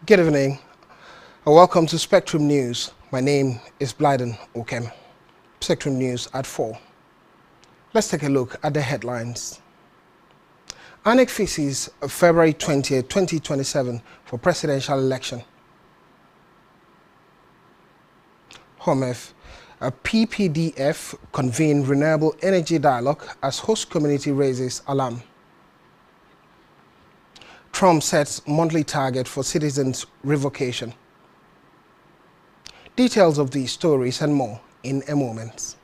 Good evening and welcome to Spectrum News. My name is Blyden Okem. Spectrum News at 4. Let's take a look at the headlines. INEC fixes February 20, 2027 for presidential election. HOMEF, a PPDF convene renewable energy dialogue as host community raises alarm. Trump sets monthly target for citizens' revocation. Details of these stories and more in a moment.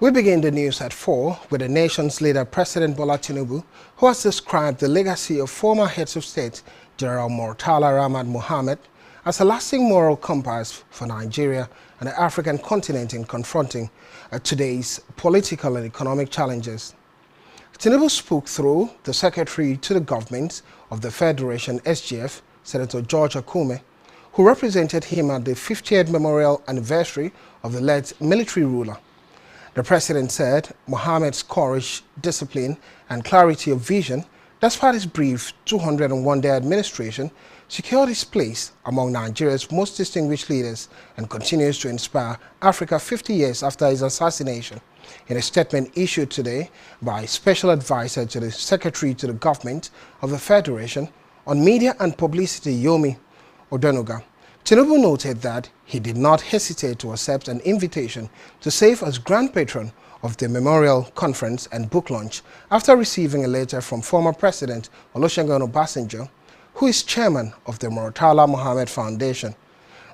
We begin the news at 4 with the nation's leader, President Bola Tinubu, who has described the legacy of former heads of state, General Murtala Ahmad Mohammed, as a lasting moral compass for Nigeria and the African continent in confronting today's political and economic challenges. Tinubu spoke through the Secretary to the Government of the Federation, SGF, Senator George Akume, who represented him at the 50th memorial anniversary of the late military ruler. The president said Mohammed's courage, discipline, and clarity of vision, despite his brief 201-day administration, secured his place among Nigeria's most distinguished leaders and continues to inspire Africa 50 years after his assassination. In a statement issued today by Special Advisor to the Secretary to the Government of the Federation on Media and Publicity, Yomi Odenuga, Tinubu noted that he did not hesitate to accept an invitation to serve as Grand Patron of the Memorial Conference and Book Launch after receiving a letter from former President Olusegun Obasanjo, who is chairman of the Murtala Mohammed Foundation,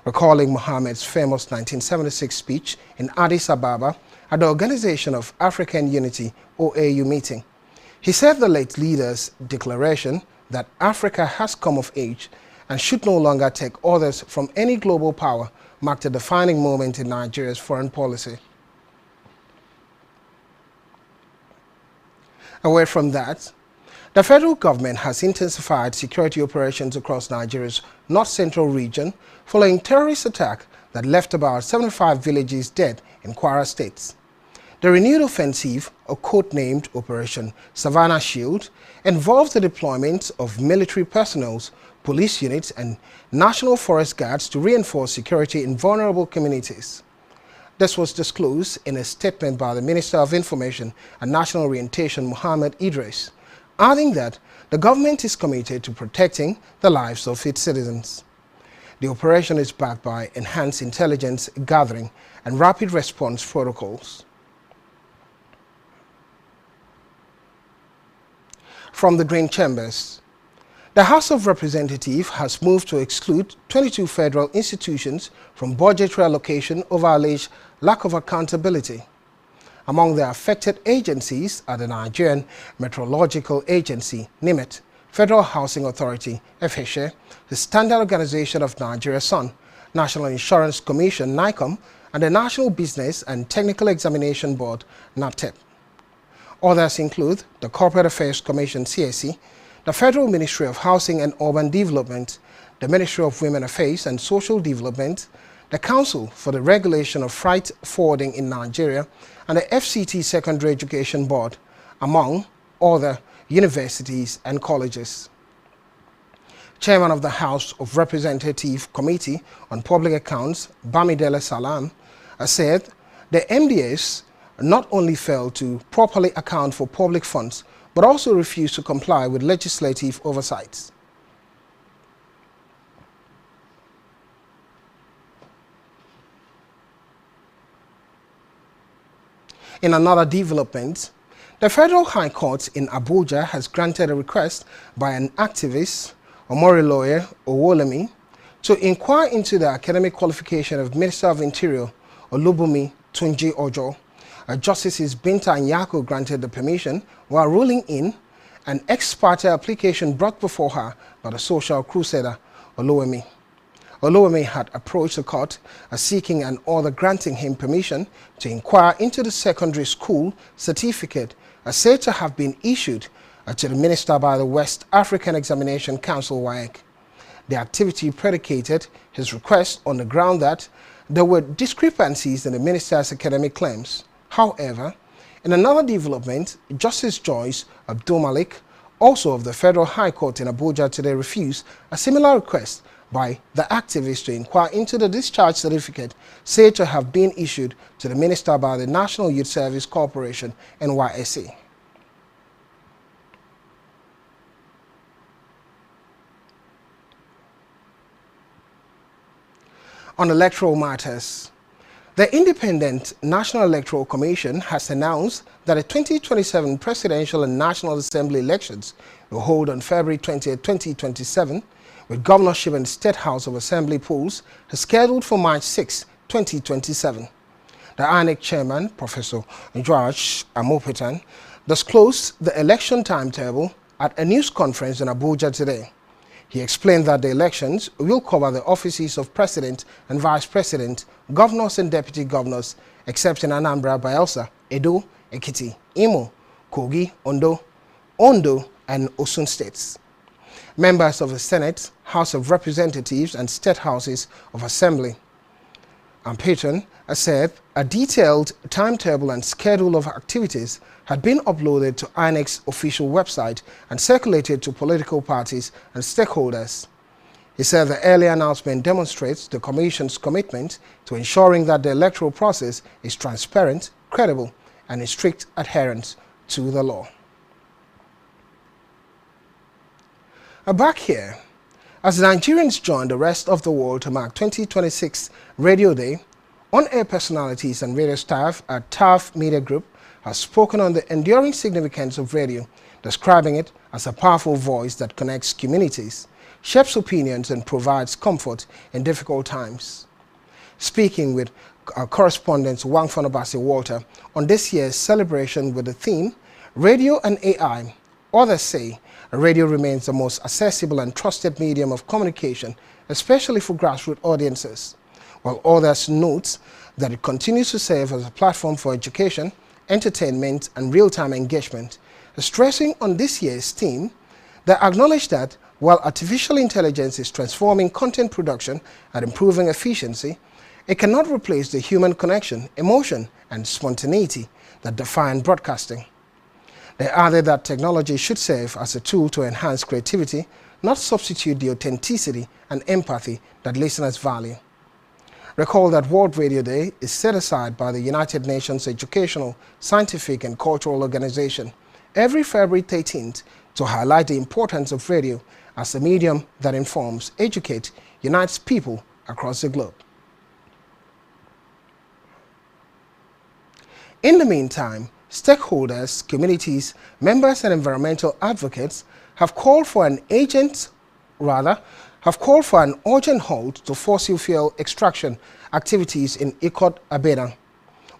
recalling Mohammed's famous 1976 speech in Addis Ababa at the Organization of African Unity OAU meeting. He said the late leader's declaration that Africa has come of age and should no longer take orders from any global power marked a defining moment in Nigeria's foreign policy. Away from that, the federal government has intensified security operations across Nigeria's north-central region following terrorist attack that left about 75 villages dead in Kwara State. The renewed offensive, a code-named Operation Savannah Shield, involved the deployment of military personnel, police units, and National Forest Guards to reinforce security in vulnerable communities. This was disclosed in a statement by the Minister of Information and National Orientation, Mohammed Idris, adding that the government is committed to protecting the lives of its citizens. The operation is backed by enhanced intelligence gathering and rapid response protocols. From the Green Chambers, the House of Representatives has moved to exclude 22 federal institutions from budgetary allocation over alleged lack of accountability. Among the affected agencies are the Nigerian Meteorological Agency, NIMET, Federal Housing Authority, FHA, the Standard Organization of Nigeria, SON, National Insurance Commission, NICOM, and the National Business and Technical Examination Board, NAPTEP. Others include the Corporate Affairs Commission, CSC, the Federal Ministry of Housing and Urban Development, the Ministry of Women Affairs and Social Development, the Council for the Regulation of Freight Forwarding in Nigeria, and the FCT Secondary Education Board, among other universities and colleges. Chairman of the House of Representatives Committee on Public Accounts, Bamidele Salam, said the MDS not only failed to properly account for public funds, but also refused to comply with legislative oversights. In another development, the Federal High Court in Abuja has granted a request by an activist, Omoriloye Owolemi, to inquire into the academic qualification of Minister of Interior Olubunmi Tunji-Ojo. Justices Binta and Yako granted the permission while ruling in an ex parte application brought before her by the social crusader Oluwemi. Oluwemi had approached the court seeking an order granting him permission to inquire into the secondary school certificate said to have been issued to the minister by the West African Examination Council (WAEC). The activity predicated his request on the ground that there were discrepancies in the minister's academic claims. However, in another development, Justice Joyce Abdul-Malik, also of the Federal High Court in Abuja today, refused a similar request by the activist to inquire into the discharge certificate said to have been issued to the minister by the National Youth Service Corporation (NYSC). On electoral matters, the Independent National Electoral Commission has announced that the 2027 Presidential and National Assembly elections will hold on February 20, 2027, with governorship and State House of Assembly polls scheduled for March 6, 2027. The INEC chairman, Professor George Amopetan, disclosed the election timetable at a news conference in Abuja today. He explained that the elections will cover the offices of President and Vice President, governors and deputy governors, except in Anambra, Bayelsa, Edo, Ekiti, Imo, Kogi, Ondo, and Osun states. Members of the Senate, House of Representatives, and State Houses of Assembly and Patron said a detailed timetable and schedule of activities had been uploaded to INEC's official website and circulated to political parties and stakeholders. He said the early announcement demonstrates the Commission's commitment to ensuring that the electoral process is transparent, credible, and in strict adherence to the law. Back here, as Nigerians join the rest of the world to mark 2026 Radio Day, on-air personalities and radio staff at TAF Media Group has spoken on the enduring significance of radio, describing it as a powerful voice that connects communities, shapes opinions, and provides comfort in difficult times. Speaking with our correspondent Wangfanobasi Walter on this year's celebration with the theme, Radio and AI, others say radio remains the most accessible and trusted medium of communication, especially for grassroots audiences, while others note that it continues to serve as a platform for education, entertainment, and real-time engagement. Stressing on this year's theme, they acknowledge that while artificial intelligence is transforming content production and improving efficiency, it cannot replace the human connection, emotion, and spontaneity that define broadcasting. They added that technology should serve as a tool to enhance creativity, not substitute the authenticity and empathy that listeners value. Recall that World Radio Day is set aside by the United Nations Educational, Scientific and Cultural Organization every February 13th to highlight the importance of radio as a medium that informs, educates, unites people across the globe. In the meantime, stakeholders, communities, members and environmental advocates have called for an urgent halt to fossil fuel extraction activities in Ikot Abedang,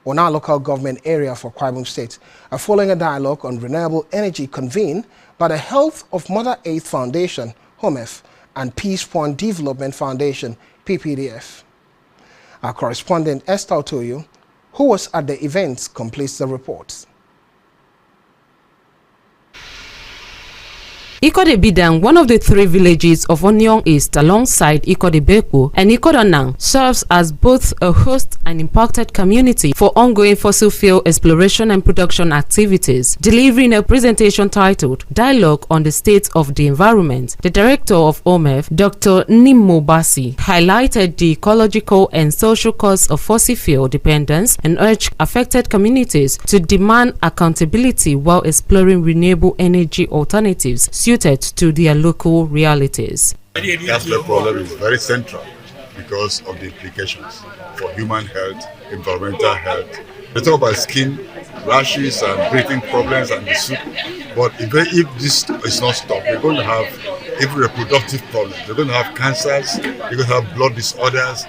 on our local government area for Akwa Ibom State, following a dialogue on renewable energy convened by the Health of Mother Earth Foundation, HOMEF, and Peace Point Development Foundation, PPDF. Our correspondent Esther Otoyo, who was at the event, completes the report. Ikot-Abedang, one of the three villages of Onion East alongside Ikot-Ibepo and Ikot-Onang, serves as both a host and impacted community for ongoing fossil fuel exploration and production activities. Delivering a presentation titled Dialogue on the State of the Environment, the director of OMEF, Dr. Nimmo Basi, highlighted the ecological and social costs of fossil fuel dependence and urged affected communities to demand accountability while exploring renewable energy alternatives suited to their local realities. Gas problem is very central because of the implications for human health, environmental health. They talk about skin rashes and breathing problems and the soup, but if this is not stopped, we're going to have even reproductive problems. They're going to have cancers, they're going to have blood disorders,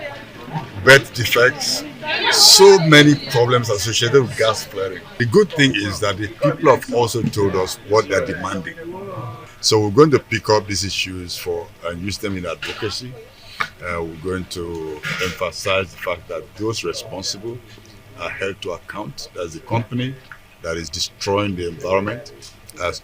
birth defects, so many problems associated with gas flaring. The good thing is that the people have also told us what they're demanding. So we're going to pick up these issues and use them in advocacy. We're going to emphasize the fact that those responsible are held to account. That's the company that is destroying the environment,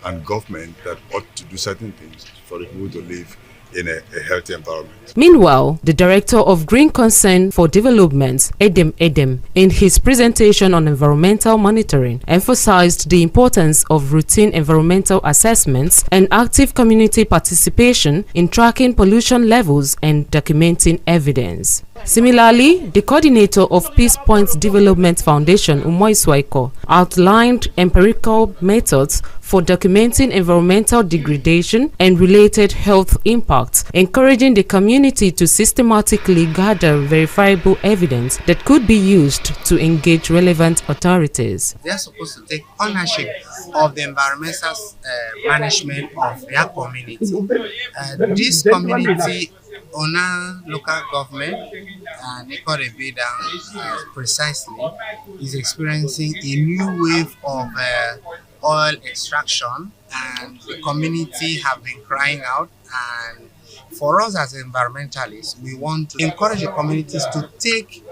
and government that ought to do certain things for the people to live in a healthy environment. Meanwhile, the Director of Green Concern for Development, Edem, in his presentation on environmental monitoring, emphasized the importance of routine environmental assessments and active community participation in tracking pollution levels and documenting evidence. Similarly, the coordinator of Peace Point Development Foundation, Umoiswaiko, outlined empirical methods for documenting environmental degradation and related health impacts, encouraging the community to systematically gather verifiable evidence that could be used to engage relevant authorities. They are supposed to take ownership of the environmental management of their community. This community owner, local government, and Ikorebida precisely is experiencing a new wave of oil extraction, and the community have been crying out. And for us as environmentalists, we want to encourage the communities to take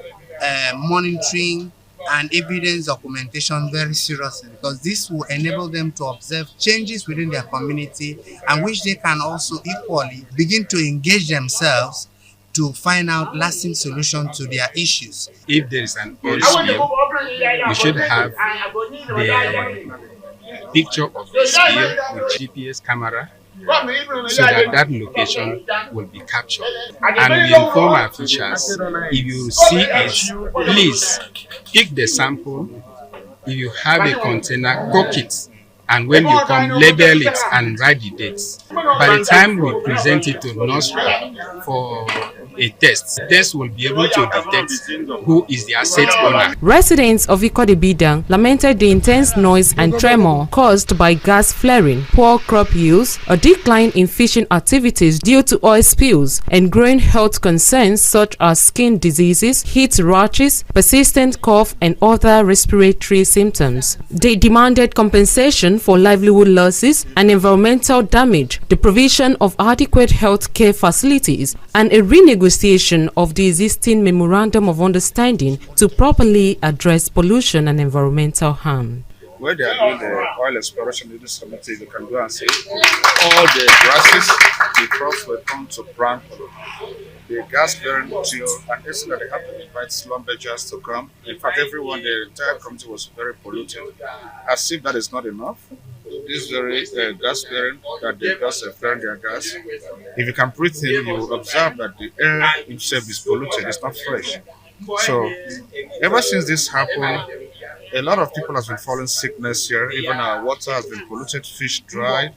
monitoring and evidence documentation very seriously, because this will enable them to observe changes within their community, and which they can also equally begin to engage themselves to find out lasting solutions to their issues. If there is an oil spill, we should have the picture of the spill with GPS camera, so that location will be captured. And we inform our officials, if you see it, please pick the sample. If you have a container, cook it, and when you come, label it and write the dates. By the time we present it to nursery for a test, the test will be able to detect who is the asset owner. Residents of Ikorebida lamented the intense noise and tremor caused by gas flaring, poor crop yields, a decline in fishing activities due to oil spills, and growing health concerns such as skin diseases, heat rashes, persistent cough, and other respiratory symptoms. They demanded compensation for livelihood losses and environmental damage, the provision of adequate health care facilities, and a renegotiation of the existing Memorandum of Understanding to properly address pollution and environmental harm. Where they are doing the oil exploration in this community, you can go and see all the grasses, the crops were turned to brown color. The gas burned till, and they said that they have to invite slumbers to come. In fact, everyone, the entire community was very polluted. As if that is not enough, this very gas bearing that they just flaring their gas. If you can breathe in, you will observe that the air itself is polluted, it's not fresh. So, ever since this happened, a lot of people have been falling sickness here. Even our water has been polluted, fish dried,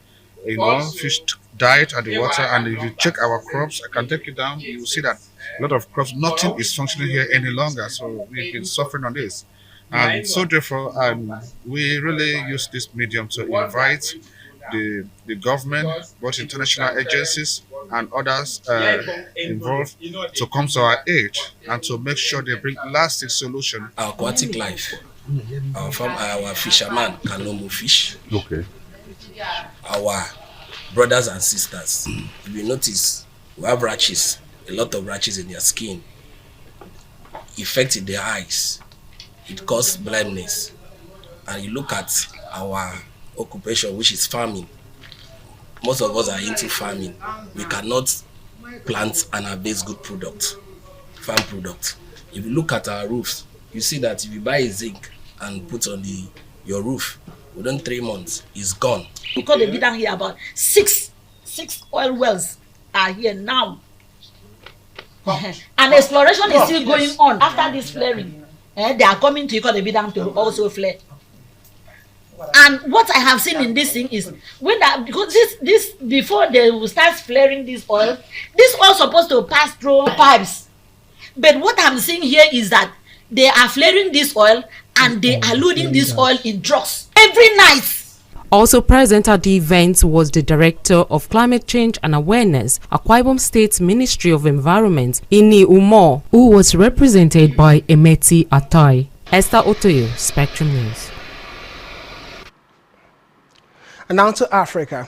fish died at the water. And if you check our crops, I can take you down, you will see that a lot of crops, nothing is functioning here any longer. So we've been suffering on this. And so therefore, we really use this medium to invite the government, both international agencies and others involved, to come to our aid and to make sure they bring lasting solution. Our aquatic life, our fishermen can no more fish. Okay. Our brothers and sisters, if you notice, we have rashes, a lot of rashes in their skin, affecting their eyes. It causes blindness. And you look at our occupation, which is farming. Most of us are into farming. We cannot plant and harvest good product, farm product. If you look at our roofs, you see that if you buy a zinc and put on your roof, within 3 months, it's gone. Because they did down here about six oil wells are here now. And exploration is still going on after this flaring. They are coming to Ikorebida to also flare. And what I have seen in this thing is because this before they will start flaring this oil supposed to pass through pipes. But what I'm seeing here is that they are flaring this oil and they are loading this oil in trucks every night. Also present at the event was the Director of Climate Change and Awareness, Akwa Ibom State Ministry of Environment, Ini Umo, who was represented by Emeti Atai. Esther Otoyo, Spectrum News. And now to Africa,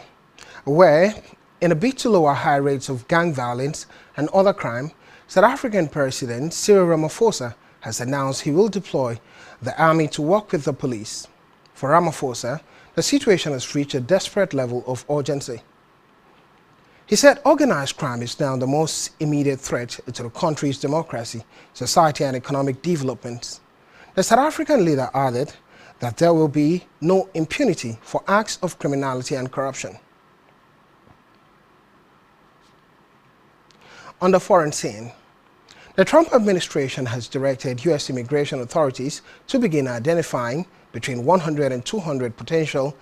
where, in a bid to lower high rates of gang violence and other crime, South African President Cyril Ramaphosa has announced he will deploy the army to work with the police. For Ramaphosa, the situation has reached a desperate level of urgency. He said organized crime is now the most immediate threat to the country's democracy, society and economic development. The South African leader added that there will be no impunity for acts of criminality and corruption. On the foreign scene, the Trump administration has directed U.S. immigration authorities to begin identifying between 100 and 200 potential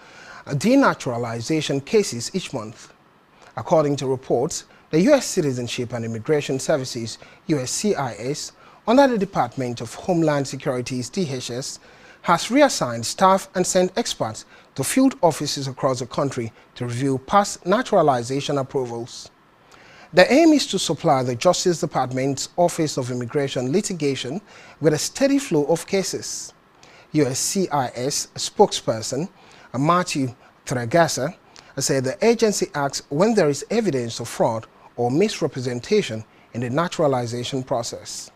denaturalization cases each month. According to reports, the U.S. Citizenship and Immigration Services, USCIS, under the Department of Homeland Security's DHS, has reassigned staff and sent experts to field offices across the country to review past naturalization approvals. The aim is to supply the Justice Department's Office of Immigration Litigation with a steady flow of cases. USCIS spokesperson Matthew Tregasa said the agency acts when there is evidence of fraud or misrepresentation in the naturalization process.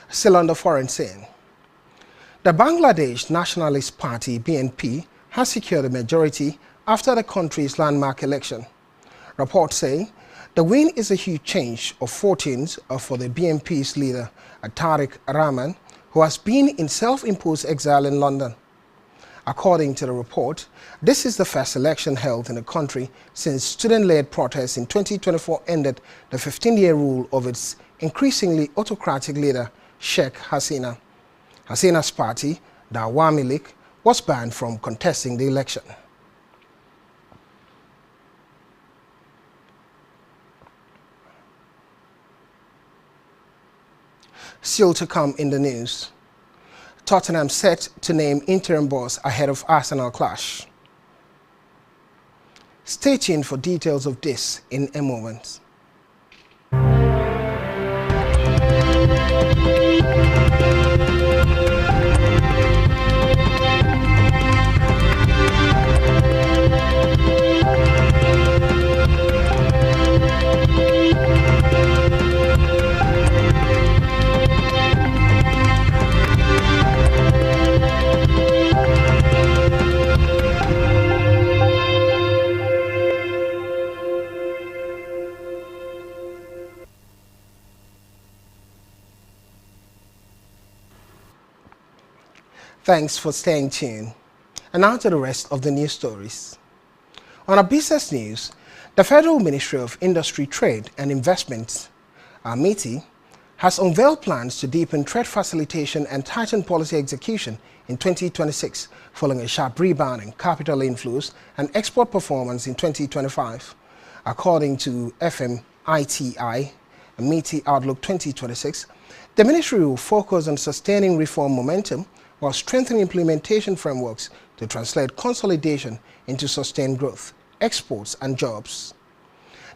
Still on the foreign scene, the Bangladesh Nationalist Party BNP has secured a majority after the country's landmark election. Reports say the win is a huge change of fortunes for the BNP's leader, Tariq Rahman, who has been in self-imposed exile in London. According to the report, this is the first election held in the country since student-led protests in 2024 ended the 15-year rule of its increasingly autocratic leader, Sheikh Hasina. Hasina's party, the Awami League, was banned from contesting the election. Still to come in the news, Tottenham set to name interim boss ahead of Arsenal clash. Stay tuned for details of this in a moment. Thanks for staying tuned. And now to the rest of the news stories. On our business news, the Federal Ministry of Industry, Trade and Investment, MITI, has unveiled plans to deepen trade facilitation and tighten policy execution in 2026, following a sharp rebound in capital inflows and export performance in 2025. According to FMITI, MITI Outlook 2026, the ministry will focus on sustaining reform momentum while strengthening implementation frameworks to translate consolidation into sustained growth, exports and jobs.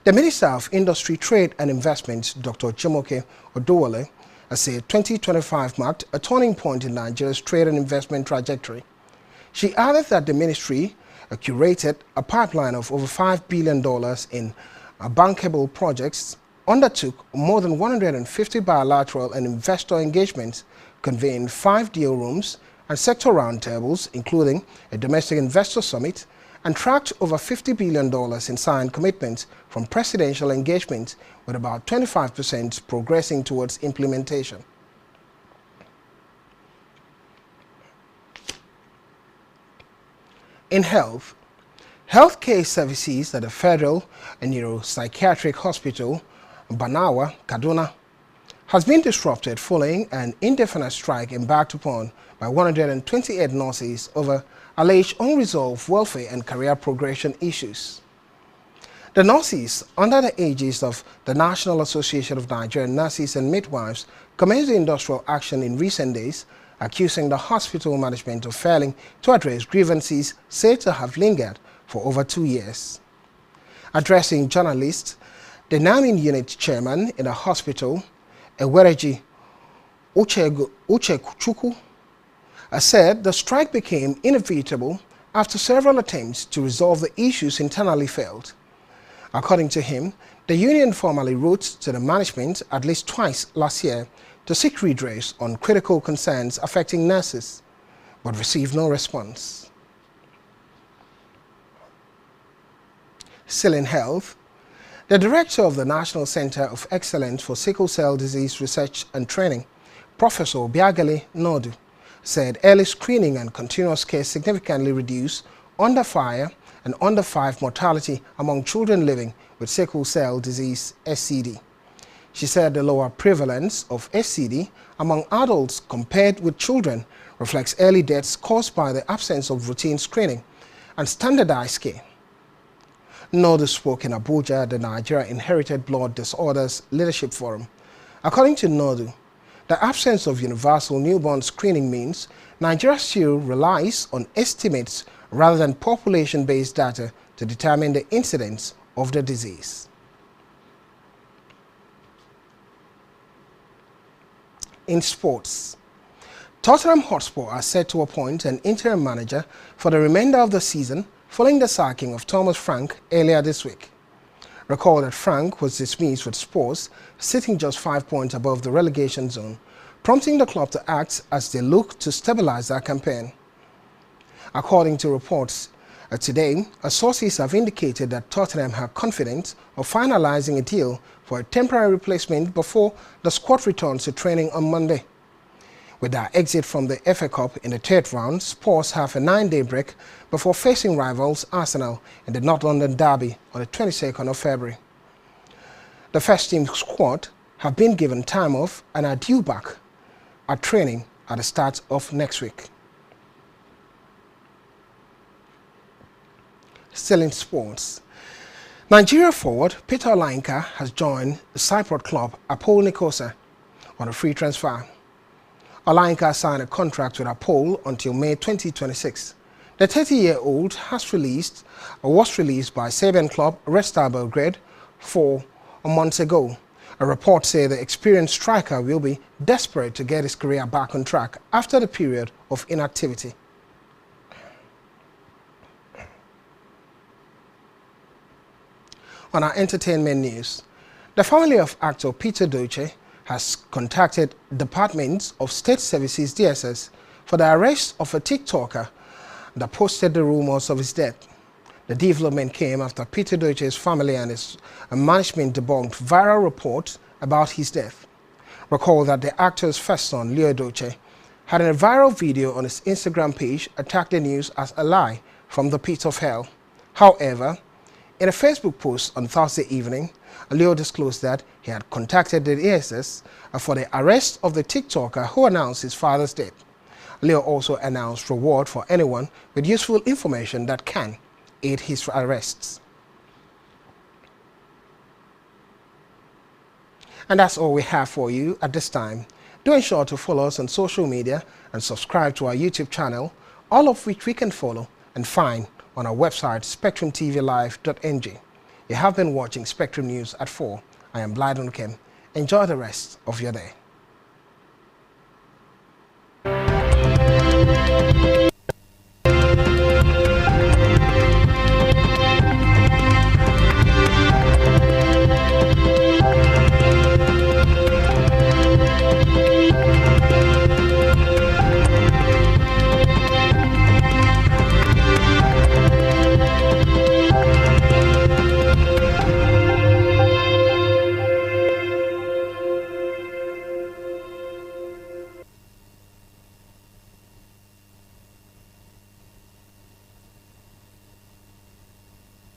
The Minister of Industry, Trade and Investment, Dr. Jumoke Odowale, has said 2025 marked a turning point in Nigeria's trade and investment trajectory. She added that the ministry curated a pipeline of over $5 billion in bankable projects, undertook more than 150 bilateral and investor engagements, convened 5 deal rooms and sector roundtables, including a domestic investor summit, and tracked over $50 billion in signed commitments from presidential engagements, with about 25% progressing towards implementation. In health, healthcare services at the Federal Neuropsychiatric Hospital, Banawa, Kaduna, has been disrupted following an indefinite strike embarked upon by 128 nurses over alleged unresolved welfare and career progression issues. The nurses, under the aegis of the National Association of Nigerian Nurses and Midwives, commenced industrial action in recent days, accusing the hospital management of failing to address grievances said to have lingered for over 2 years. Addressing journalists, the NAMIN unit chairman in the hospital, Ewereji Uchekuchukwu, said the strike became inevitable after several attempts to resolve the issues internally failed. According to him, the union formally wrote to the management at least twice last year to seek redress on critical concerns affecting nurses, but received no response. Still in health, the director of the National Center of Excellence for Sickle Cell Disease Research and Training, Professor Biagale Nodu, said early screening and continuous care significantly reduce under 5 and under 5 mortality among children living with sickle cell disease (SCD). She said the lower prevalence of SCD among adults compared with children reflects early deaths caused by the absence of routine screening and standardized care. Nodu spoke in Abuja at the Nigeria Inherited Blood Disorders Leadership Forum. According to Nodu, the absence of universal newborn screening means Nigeria still relies on estimates rather than population-based data to determine the incidence of the disease. In sports, Tottenham Hotspur are set to appoint an interim manager for the remainder of the season following the sacking of Thomas Frank earlier this week. Recall that Frank was dismissed with Spurs sitting just 5 points above the relegation zone, prompting the club to act as they look to stabilize their campaign. According to reports today, sources have indicated that Tottenham have confidence of finalizing a deal for a temporary replacement before the squad returns to training on Monday. With their exit from the FA Cup in the 3rd round, Spurs have a 9-day break before facing rivals Arsenal in the North London derby on the 22nd of February. The first team squad have been given time off and are due back at training at the start of next week. Still in sports, Nigeria forward Peter Olayinka has joined the Cypriot club Apol Nicosia on a free transfer. Olayinka signed a contract with Apol until May 2026. The 30-year-old was released by Serbian club Red Star Belgrade 4 months ago. A report said the experienced striker will be desperate to get his career back on track after the period of inactivity. On our entertainment news, the family of actor Peter Doche has contacted Department of State Services DSS for the arrest of a TikToker that posted the rumors of his death. The development came after Peter Doche's family and his management debunked viral reports about his death. Recall that the actor's first son, Leo Doche, had a viral video on his Instagram page attacked the news as a lie from the pit of hell. However, in a Facebook post on Thursday evening, Leo disclosed that he had contacted the DSS for the arrest of the TikToker who announced his father's death. Leo also announced reward for anyone with useful information that can aid his arrests. And that's all we have for you at this time. Do ensure to follow us on social media and subscribe to our YouTube channel, all of which we can follow and find on our website spectrumtvlive.ng. You have been watching Spectrum News at 4. I am Blyden Kim. Enjoy the rest of your day.